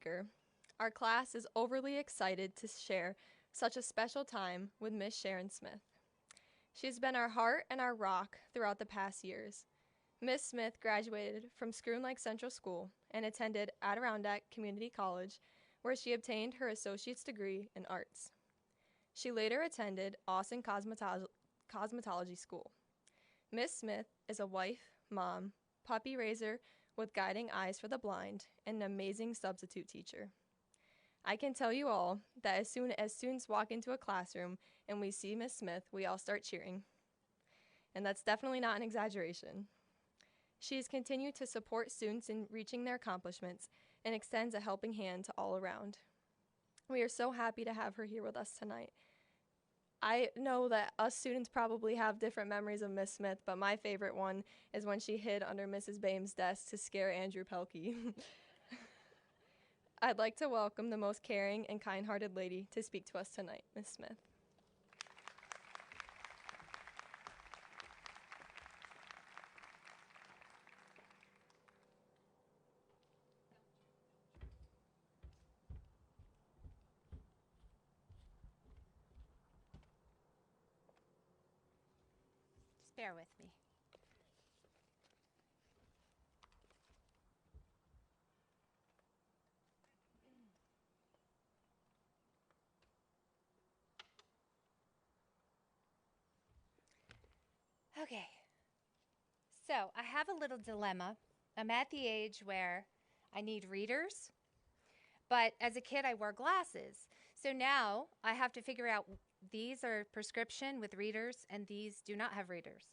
speaker. Our class is overly excited to share such a special time with Miss Sharon Smith. She has been our heart and our rock throughout the past years. Miss Smith graduated from Scroon Lake Central School and attended Adirondack Community College, where she obtained her associate's degree in arts. She later attended Austin Cosmetology School. Miss Smith is a wife, mom, puppy raiser with guiding eyes for the blind, and an amazing substitute teacher. I can tell you all that as soon as students walk into a classroom and we see Miss Smith, we all start cheering. And that's definitely not an exaggeration. She has continued to support students in reaching their accomplishments and extends a helping hand to all around. We are so happy to have her here with us tonight. I know that us students probably have different memories of Miss Smith, but my favorite one is when she hid under Mrs. Bame's desk to scare Andrew Pelkey. I'd like to welcome the most caring and kind-hearted lady to speak to us tonight, Miss Smith. Just bear with me. Okay, so I have a little dilemma. I'm at the age where I need readers, but as a kid I wore glasses. So now I have to figure out these are prescription with readers and these do not have readers.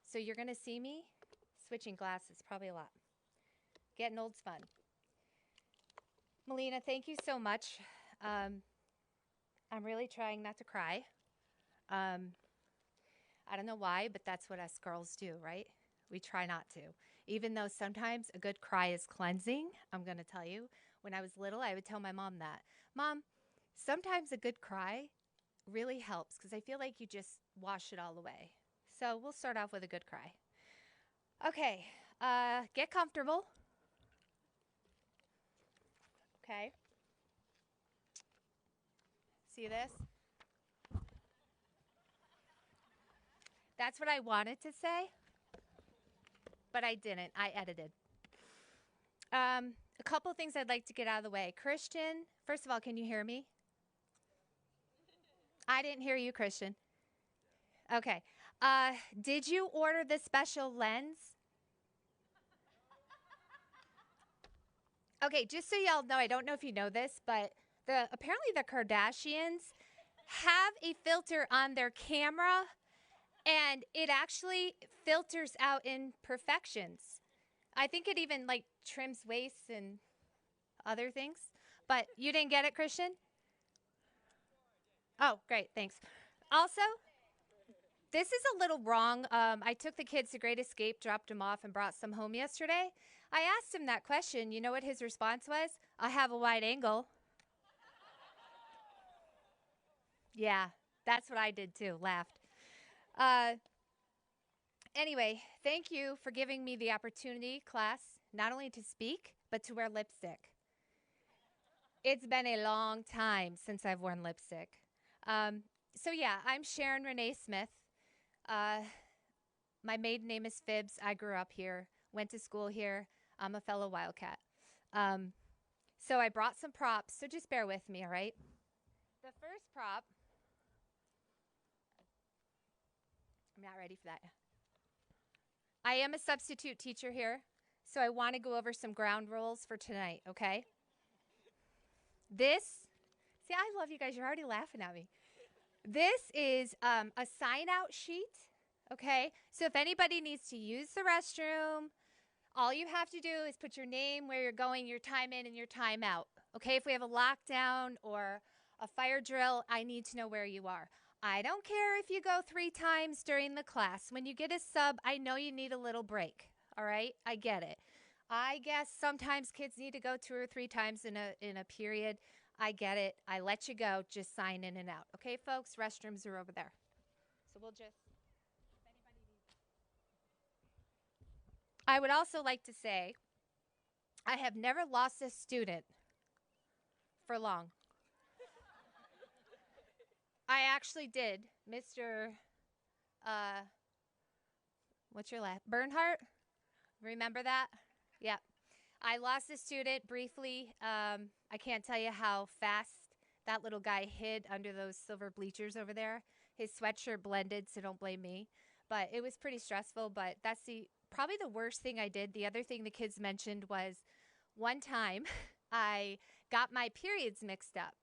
So you're going to see me switching glasses probably a lot. Getting old's fun. Melina, thank you so much. I'm really trying not to cry. I don't know why, but that's what us girls do, right? We try not to. Even though sometimes a good cry is cleansing, I'm going to tell you. When I was little, I would tell my mom that. Mom, sometimes a good cry really helps because I feel like you just wash it all away. So we'll start off with a good cry. Okay, get comfortable. Okay. See this? That's what I wanted to say, but I didn't. I edited. A couple of things I'd like to get out of the way. Christian, first of all, can you hear me? I didn't hear you, Christian. Okay. Did you order the special lens? Okay, just so y'all know, I don't know if you know this, but apparently the Kardashians have a filter on their camera, and it actually filters out imperfections. I think it even like trims wastes and other things. But you didn't get it, Christian? Oh, great, thanks. Also, this is a little wrong. I took the kids to Great Escape, dropped them off, and brought some home yesterday. I asked him that question. You know what his response was? I have a wide angle. Yeah, that's what I did too, laughed. Anyway, thank you for giving me the opportunity, class, not only to speak, but to wear lipstick. It's been a long time since I've worn lipstick. So yeah, I'm Sharon Renee Smith. My maiden name is Phibbs. I grew up here, went to school here. I'm a fellow Wildcat. So I brought some props, so just bear with me, all right? The first prop, I'm not ready for that. I am a substitute teacher here, so I want to go over some ground rules for tonight, okay? See, I love you guys. You're already laughing at me. This is a sign-out sheet, okay? So if anybody needs to use the restroom, all you have to do is put your name, where you're going, your time in, and your time out, okay? If we have a lockdown or a fire drill, I need to know where you are. I don't care if you go 3 times during the class. When you get a sub, I know you need a little break, all right? I get it. I guess sometimes kids need to go 2 or 3 times in a period. I get it. I let you go. Just sign in and out. Okay, folks? Restrooms are over there. So we'll just, if anybody needs. I would also like to say I have never lost a student for long. I actually did. Mr. What's your last? Bernhardt? Remember that? Yeah. I lost a student briefly. I can't tell you how fast that little guy hid under those silver bleachers over there. His sweatshirt blended, so don't blame me. But it was pretty stressful, but that's probably the worst thing I did. The other thing the kids mentioned was one time I got my periods mixed up.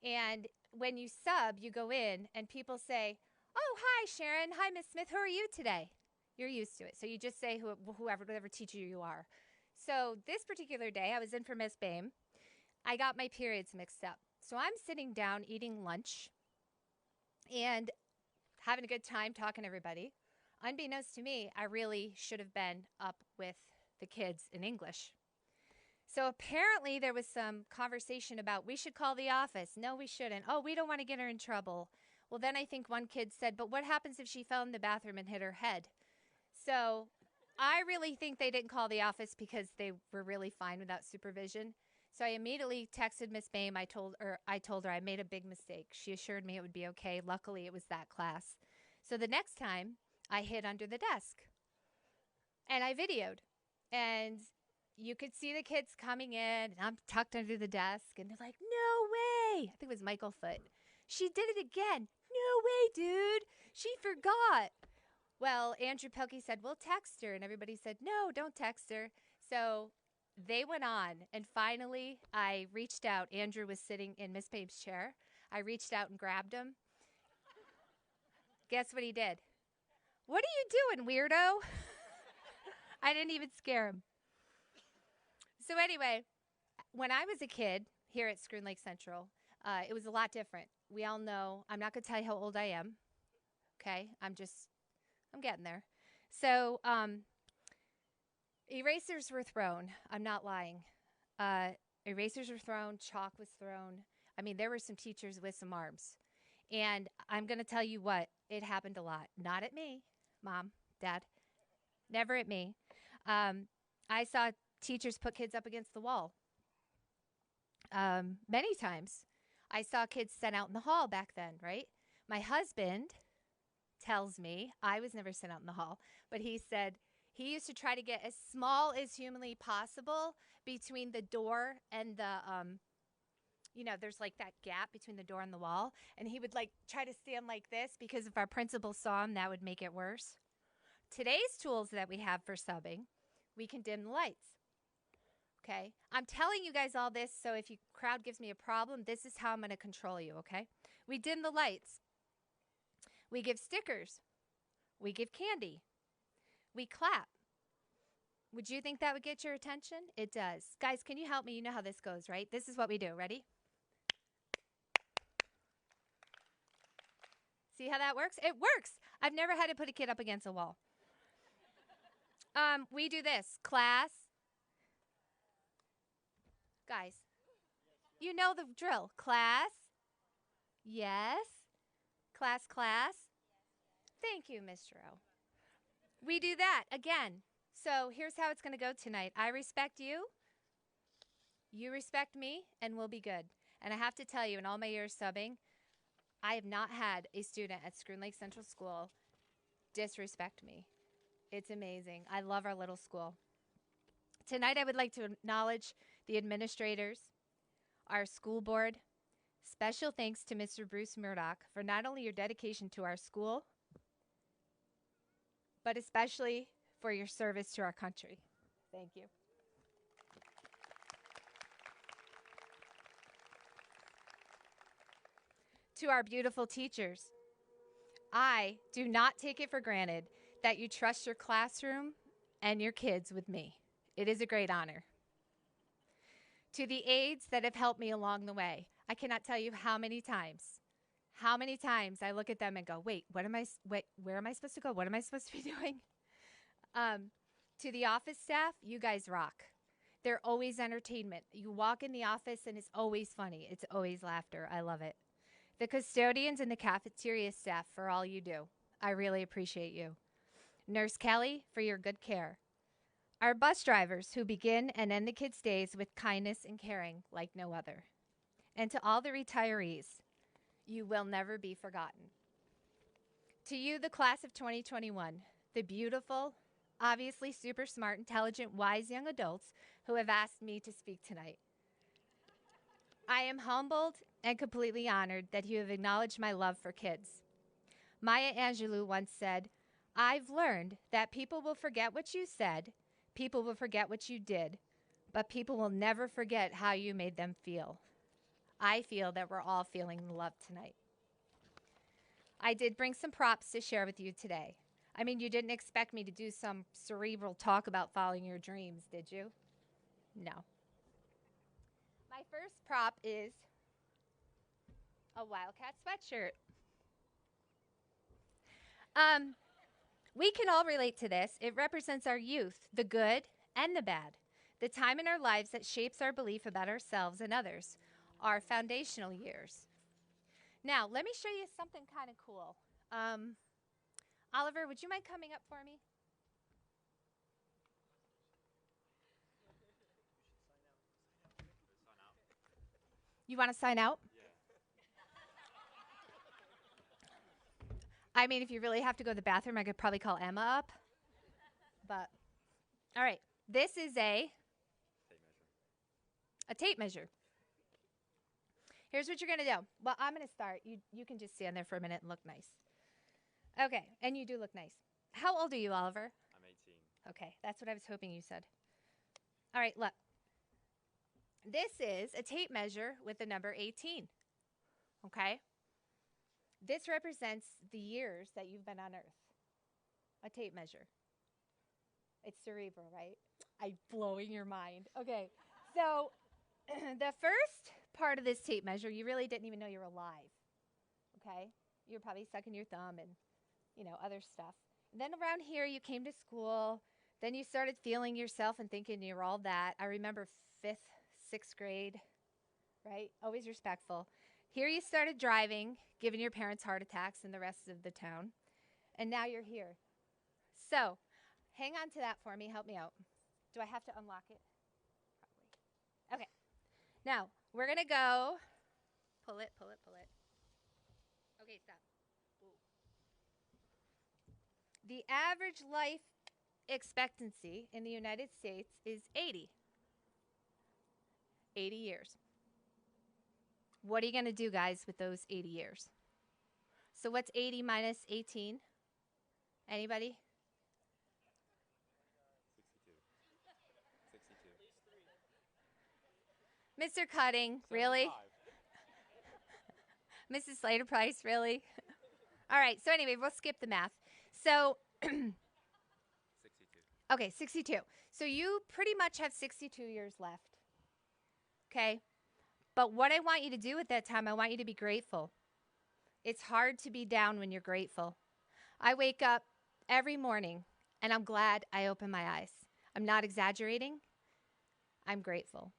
And when you sub, you go in and people say, "Oh, hi, Sharon. Hi, Miss Smith. Who are you today?" You're used to it. So you just say whatever teacher you are. So this particular day, I was in for Miss Bame. I got my periods mixed up. So I'm sitting down eating lunch and having a good time talking to everybody. Unbeknownst to me, I really should have been up with the kids in English. So apparently there was some conversation about we should call the office. No, we shouldn't. Oh, we don't want to get her in trouble. Well, then I think one kid said, but what happens if she fell in the bathroom and hit her head? So I really think they didn't call the office because they were really fine without supervision. So I immediately texted Miss Bame. I told her I made a big mistake. She assured me it would be okay. Luckily, it was that class. So the next time, I hid under the desk. And I videoed. And you could see the kids coming in, and I'm tucked under the desk. And they're like, no way. I think it was Michael Foot. She did it again. No way, dude. She forgot. Well, Andrew Pelkey said, we'll text her. And everybody said, no, don't text her. So they went on. And finally, I reached out. Andrew was sitting in Miss Babe's chair. I reached out and grabbed him. Guess what he did? What are you doing, weirdo? I didn't even scare him. So anyway, when I was a kid here at Scroon Lake Central, it was a lot different. We all know, I'm not going to tell you how old I am. Okay? I'm getting there. So erasers were thrown. I'm not lying. Erasers were thrown. Chalk was thrown. I mean, there were some teachers with some arms. And I'm going to tell you what, it happened a lot. Not at me, Mom, Dad. Never at me. I saw teachers put kids up against the wall. Many times. I saw kids sent out in the hall back then, right? My husband tells me, I was never sent out in the hall, but he said he used to try to get as small as humanly possible between the door and the, there's like that gap between the door and the wall. And he would like try to stand like this because if our principal saw him, that would make it worse. Today's tools that we have for subbing, we can dim the lights. Okay? I'm telling you guys all this, so if your crowd gives me a problem, this is how I'm going to control you, okay? We dim the lights. We give stickers. We give candy. We clap. Would you think that would get your attention? It does. Guys, can you help me? You know how this goes, right? This is what we do. Ready? See how that works? It works. I've never had to put a kid up against a wall. We do this. Class. Guys, you know the drill. Class. Yes. Class, class. Thank you, Mr. O. We do that again. So here's how it's going to go tonight. I respect you. You respect me, and we'll be good. And I have to tell you, in all my years subbing, I have not had a student at Scroon Lake Central School disrespect me. It's amazing. I love our little school. Tonight, I would like to acknowledge the administrators, our school board. Special thanks to Mr. Bruce Murdoch for not only your dedication to our school, but especially for your service to our country. Thank you. To our beautiful teachers, I do not take it for granted that you trust your classroom and your kids with me. It is a great honor. To the aides that have helped me along the way, I cannot tell you how many times I look at them and go, wait, where am I supposed to go? What am I supposed to be doing? To the office staff, you guys rock. They're always entertainment. You walk in the office and it's always funny. It's always laughter. I love it. The custodians and the cafeteria staff for all you do. I really appreciate you. Nurse Kelly for your good care. Our bus drivers who begin and end the kids' days with kindness and caring like no other. And to all the retirees, you will never be forgotten. To you, the class of 2021, the beautiful, obviously super smart, intelligent, wise young adults who have asked me to speak tonight, I am humbled and completely honored that you have acknowledged my love for kids. Maya Angelou once said, I've learned that people will forget what you said, people will forget what you did, but people will never forget how you made them feel. I feel that we're all feeling the love tonight. I did bring some props to share with you today. I mean, you didn't expect me to do some cerebral talk about following your dreams, did you? No. My first prop is a Wildcat sweatshirt. We can all relate to this. It represents our youth, the good and the bad, the time in our lives that shapes our belief about ourselves and others, our foundational years. Now, let me show you something kind of cool. Oliver, would you mind coming up for me? You want to sign out? I mean, if you really have to go to the bathroom, I could probably call Emma up. But, all right. This is a tape measure. Here's what you're going to do. Well, I'm going to start. You can just stand there for a minute and look nice. Okay, and you do look nice. How old are you, Oliver? I'm 18. Okay, that's what I was hoping you said. All right, look. This is a tape measure with the number 18. Okay? This represents the years that you've been on Earth. A tape measure. It's cerebral, right? I'm blowing your mind. Okay, so the first part of this tape measure, you really didn't even know you were alive. Okay? You were probably sucking your thumb and, other stuff. And then around here, you came to school. Then you started feeling yourself and thinking you were all that. I remember 5th, 6th grade, right? Always respectful. Here you started driving, giving your parents heart attacks and the rest of the town. And now you're here. So, hang on to that for me. Help me out. Do I have to unlock it? Probably. Okay. Now, we're going to go. Pull it. Okay, stop. Ooh. The average life expectancy in the United States is 80. 80 years. What are you going to do, guys, with those 80 years? So what's 80 minus 18? Anybody? 62. Mr. Cutting, really? Mrs. Slater Price, really? All right, so anyway, we'll skip the math. So, 62. Okay, 62. So you pretty much have 62 years left. Okay? But what I want you to do at that time, I want you to be grateful. It's hard to be down when you're grateful. I wake up every morning, and I'm glad I opened my eyes. I'm not exaggerating. I'm grateful.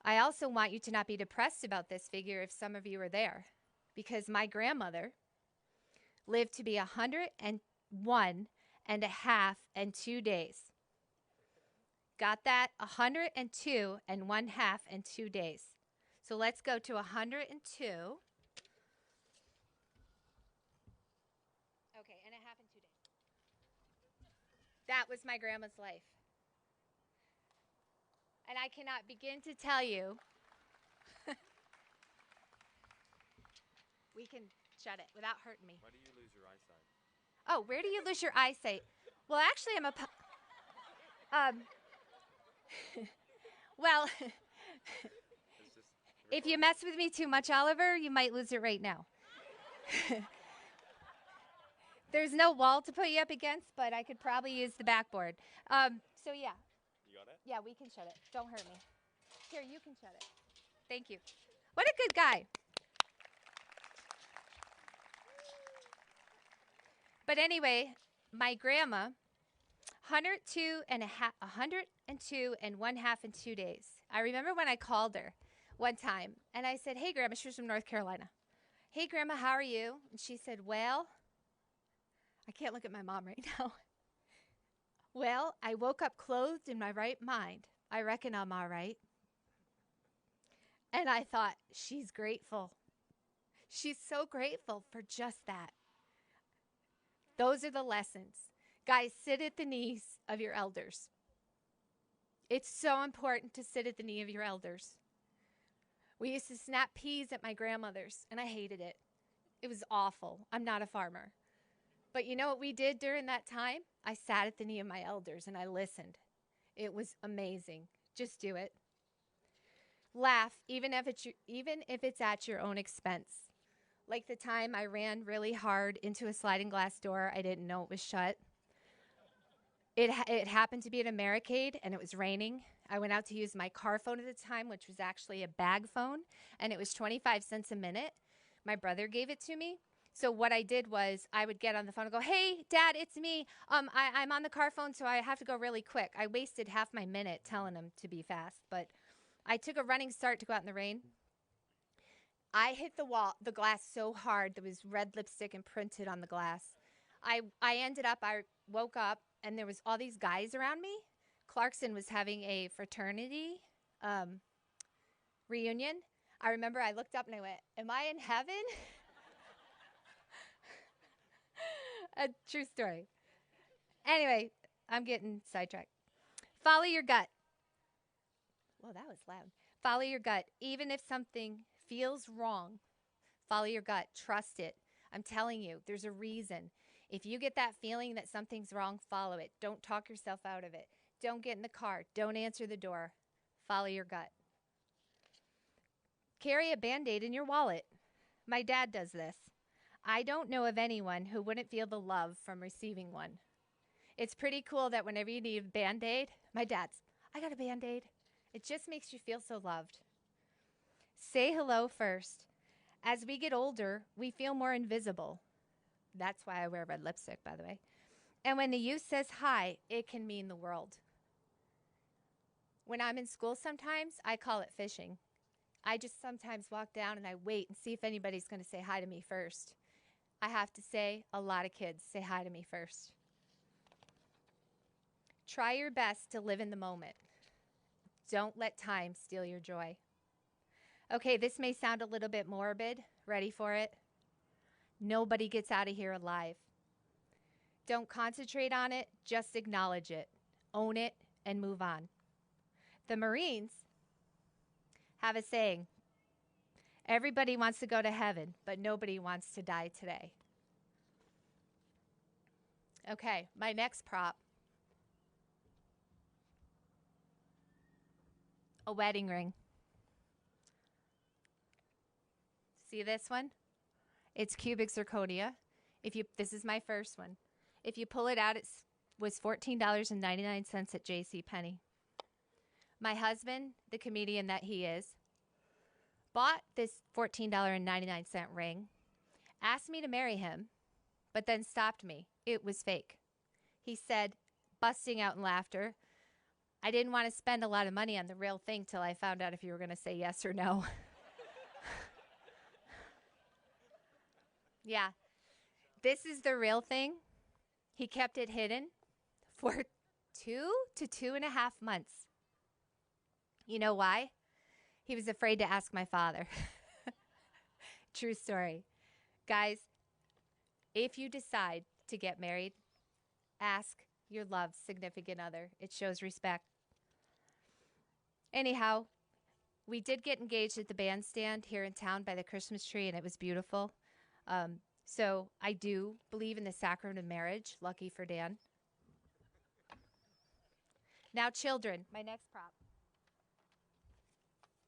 I also want you to not be depressed about this figure if some of you are there, because my grandmother lived to be 101 and a half and 2 days. Got that? 102 and 1/2 and 2 days. So let's go to 102. Okay, and 1/2 and 2 days. That was my grandma's life. And I cannot begin to tell you. We can shut it without hurting me. Why do you lose your eyesight? Oh, where do you lose your eyesight? Well, actually, well, if you mess with me too much, Oliver, you might lose it right now. There's no wall to put you up against, but I could probably use the backboard. So, yeah. You got it? Yeah, we can shut it. Don't hurt me. Here, you can shut it. Thank you. What a good guy. But anyway, my grandma, 102 and 1/2 and 2 days. I remember when I called her one time, and I said, hey, Grandma, she was from North Carolina. Hey, Grandma, how are you? And she said, well, I can't look at my mom right now. Well, I woke up clothed in my right mind. I reckon I'm all right. And I thought, she's grateful. She's so grateful for just that. Those are the lessons. Guys, sit at the knees of your elders. It's so important to sit at the knee of your elders. We used to snap peas at my grandmother's, and I hated it. It was awful. I'm not a farmer. But you know what we did during that time? I sat at the knee of my elders, and I listened. It was amazing. Just do it. Laugh, even if it's at your own expense. Like the time I ran really hard into a sliding glass door. I didn't know it was shut. It happened to be at a Americade, and it was raining. I went out to use my car phone at the time, which was actually a bag phone, and it was 25 cents a minute. My brother gave it to me. So what I did was I would get on the phone and go, "Hey, Dad, it's me. I'm on the car phone, so I have to go really quick." I wasted half my minute telling him to be fast, but I took a running start to go out in the rain. I hit the glass so hard, there was red lipstick imprinted on the glass. I woke up, and there was all these guys around me. Clarkson was having a fraternity reunion. I remember I looked up and I went, "Am I in heaven?" A true story. Anyway, I'm getting sidetracked. Follow your gut. Well, that was loud. Follow your gut. Even if something feels wrong, follow your gut. Trust it. I'm telling you, there's a reason. If you get that feeling that something's wrong, follow it. Don't talk yourself out of it. Don't get in the car. Don't answer the door. Follow your gut. Carry a Band-Aid in your wallet. My dad does this. I don't know of anyone who wouldn't feel the love from receiving one. It's pretty cool that whenever you need a Band-Aid, my dad's, "I got a Band-Aid." It just makes you feel so loved. Say hello first. As we get older, we feel more invisible. That's why I wear red lipstick, by the way. And when the youth says hi, it can mean the world. When I'm in school sometimes, I call it fishing. I just sometimes walk down and I wait and see if anybody's going to say hi to me first. I have to say, a lot of kids say hi to me first. Try your best to live in the moment. Don't let time steal your joy. Okay, this may sound a little bit morbid. Ready for it? Nobody gets out of here alive. Don't concentrate on it, just acknowledge it, own it, and move on. The Marines have a saying, everybody wants to go to heaven, but nobody wants to die today. Okay, my next prop. A wedding ring. See this one? It's cubic zirconia. This is my first one. If you pull it out, it was $14.99 at JCPenney. My husband, the comedian that he is, bought this $14.99 ring, asked me to marry him, but then stopped me. It was fake. He said, busting out in laughter, "I didn't want to spend a lot of money on the real thing till I found out if you were going to say yes or no." Yeah, this is the real thing. He kept it hidden for 2 to 2.5 months. You know why? He was afraid to ask my father. True story. Guys, if you decide to get married, ask your loved significant other. It shows respect. Anyhow, we did get engaged at the bandstand here in town by the Christmas tree, and it was beautiful. So I do believe in the sacrament of marriage. Lucky for Dan. Now, children, my next prop.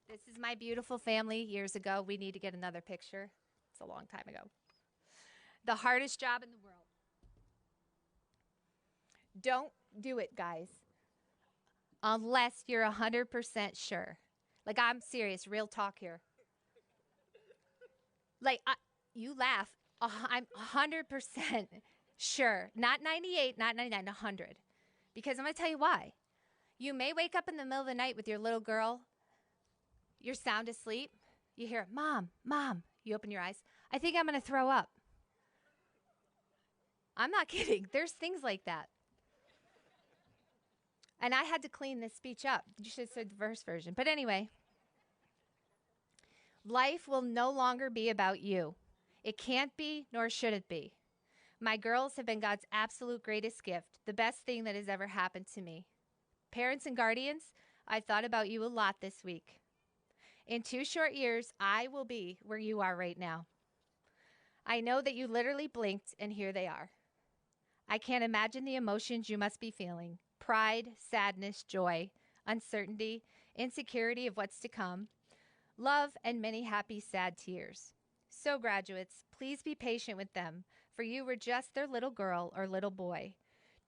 This is my beautiful family years ago. We need to get another picture. It's a long time ago. The hardest job in the world. Don't do it, guys, unless you're 100% sure. Like, I'm serious, real talk here. Like, you laugh. I'm 100% sure. Not 98, not 99, 100. Because I'm going to tell you why. You may wake up in the middle of the night with your little girl. You're sound asleep. You hear, "Mom, Mom." You open your eyes. "I think I'm going to throw up." I'm not kidding. There's things like that. And I had to clean this speech up. You should have said the verse version. But anyway, Life will no longer be about you. It can't be, nor should it be. My girls have been God's absolute greatest gift, the best thing that has ever happened to me. Parents and guardians, I've thought about you a lot this week. In 2 short years, I will be where you are right now. I know that you literally blinked and here they are. I can't imagine the emotions you must be feeling: pride, sadness, joy, uncertainty, insecurity of what's to come, love, and many happy, sad tears. So, graduates, please be patient with them, for you were just their little girl or little boy.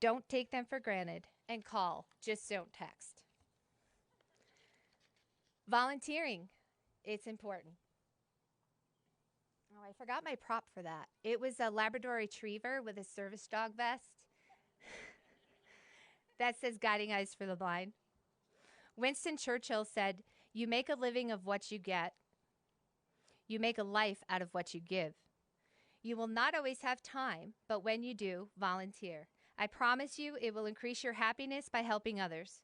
Don't take them for granted and call, just don't text. Volunteering, it's important. Oh, I forgot my prop for that. It was a Labrador Retriever with a service dog vest that says Guiding Eyes for the Blind. Winston Churchill said, "You make a living of what you get. You make a life out of what you give. You will not always have time, but when you do, volunteer. I promise you it will increase your happiness by helping others."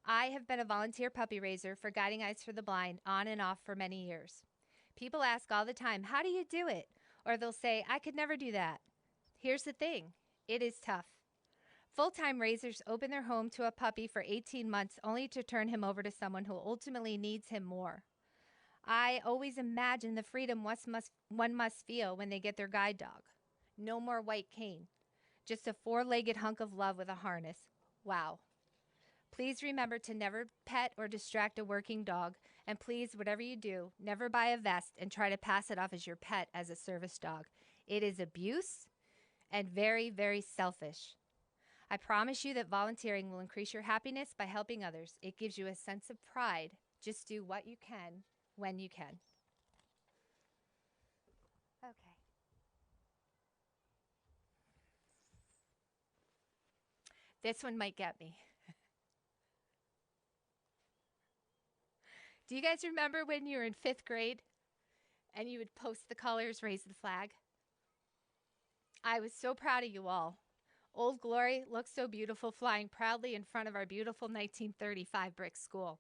I have been a volunteer puppy raiser for Guiding Eyes for the Blind on and off for many years. People ask all the time, "How do you do it?" Or they'll say, "I could never do that." Here's the thing, it is tough. Full-time raisers open their home to a puppy for 18 months only to turn him over to someone who ultimately needs him more. I always imagine the freedom one must feel when they get their guide dog. No more white cane, just a 4-legged hunk of love with a harness. Wow. Please remember to never pet or distract a working dog, and please, whatever you do, never buy a vest and try to pass it off as your pet as a service dog. It is abuse and very, very selfish. I promise you that volunteering will increase your happiness by helping others. It gives you a sense of pride. Just do what you can when you can. Okay. This one might get me. Do you guys remember when you were in 5th grade and you would post the colors, raise the flag? I was so proud of you all. Old Glory looks so beautiful flying proudly in front of our beautiful 1935 brick school.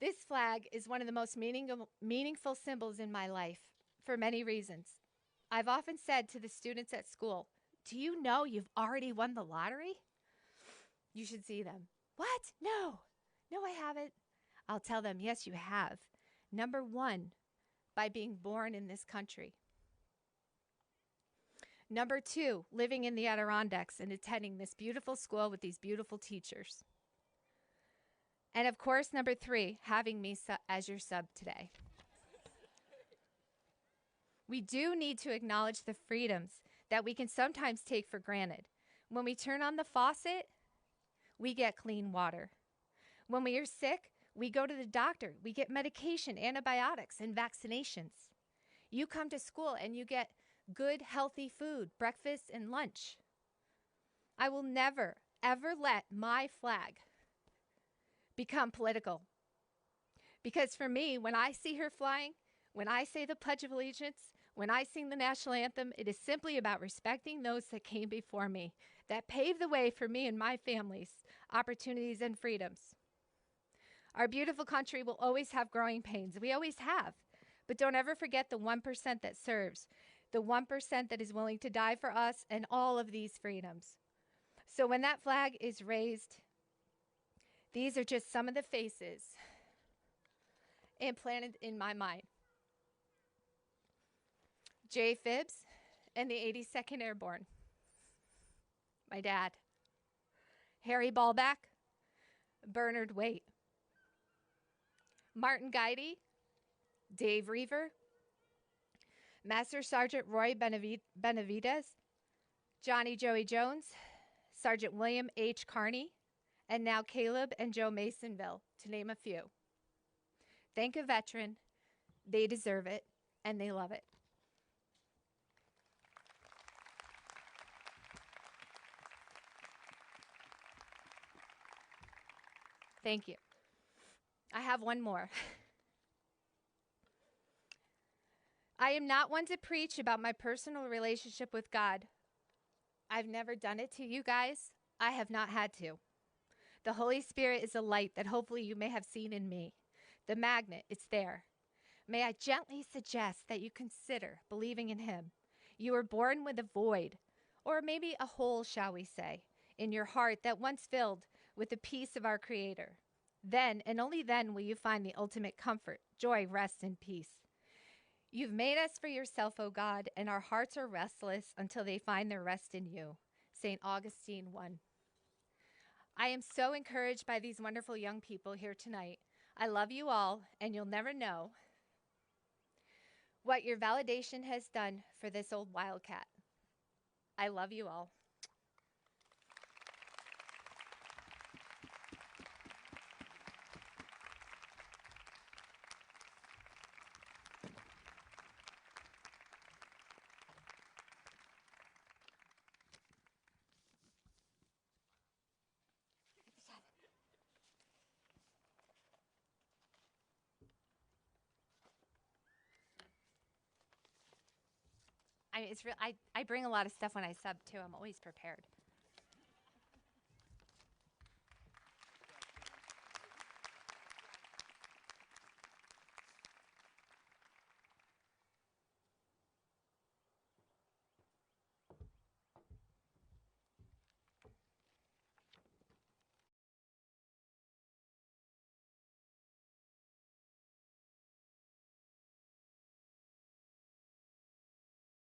This flag is one of the most meaningful symbols in my life for many reasons. I've often said to the students at school, "Do you know you've already won the lottery?" You should see them. "What? No, I haven't." I'll tell them, "Yes, you have. Number 1, by being born in this country. Number 2, living in the Adirondacks and attending this beautiful school with these beautiful teachers. And of course, number 3, having me as your sub today." We do need to acknowledge the freedoms that we can sometimes take for granted. When we turn on the faucet, we get clean water. When we are sick, we go to the doctor. We get medication, antibiotics, and vaccinations. You come to school and you get good, healthy food, breakfast and lunch. I will never, ever let my flag become political. Because for me, when I see her flying, when I say the Pledge of Allegiance, when I sing the national anthem, it is simply about respecting those that came before me, that paved the way for me and my family's opportunities and freedoms. Our beautiful country will always have growing pains. We always have. But don't ever forget the 1% that serves, the 1% that is willing to die for us and all of these freedoms. So when that flag is raised, these are just some of the faces implanted in my mind. Jay Phibbs and the 82nd Airborne. My dad. Harry Ballback, Bernard Waite. Martin Guidey, Dave Reaver, Master Sergeant Roy Benavides, Johnny Joey Jones, Sergeant William H. Carney, and now Caleb and Joe Masonville, to name a few. Thank a veteran. They deserve it, and they love it. Thank you. I have one more. I am not one to preach about my personal relationship with God. I've never done it to you guys. I have not had to. The Holy Spirit is a light that hopefully you may have seen in me. The magnet, it's there. may I gently suggest that you consider believing in Him. You were born with a void, or maybe a hole, shall we say, in your heart that once filled with the peace of our Creator. Then, and only then, will you find the ultimate comfort, joy, rest, and peace. You've made us for yourself, O God, and our hearts are restless until they find their rest in you. St. Augustine 1. I am so encouraged by these wonderful young people here tonight. I love you all, and you'll never know what your validation has done for this old Wildcat. I love you all. It's real. I bring a lot of stuff when I sub too. I'm always prepared.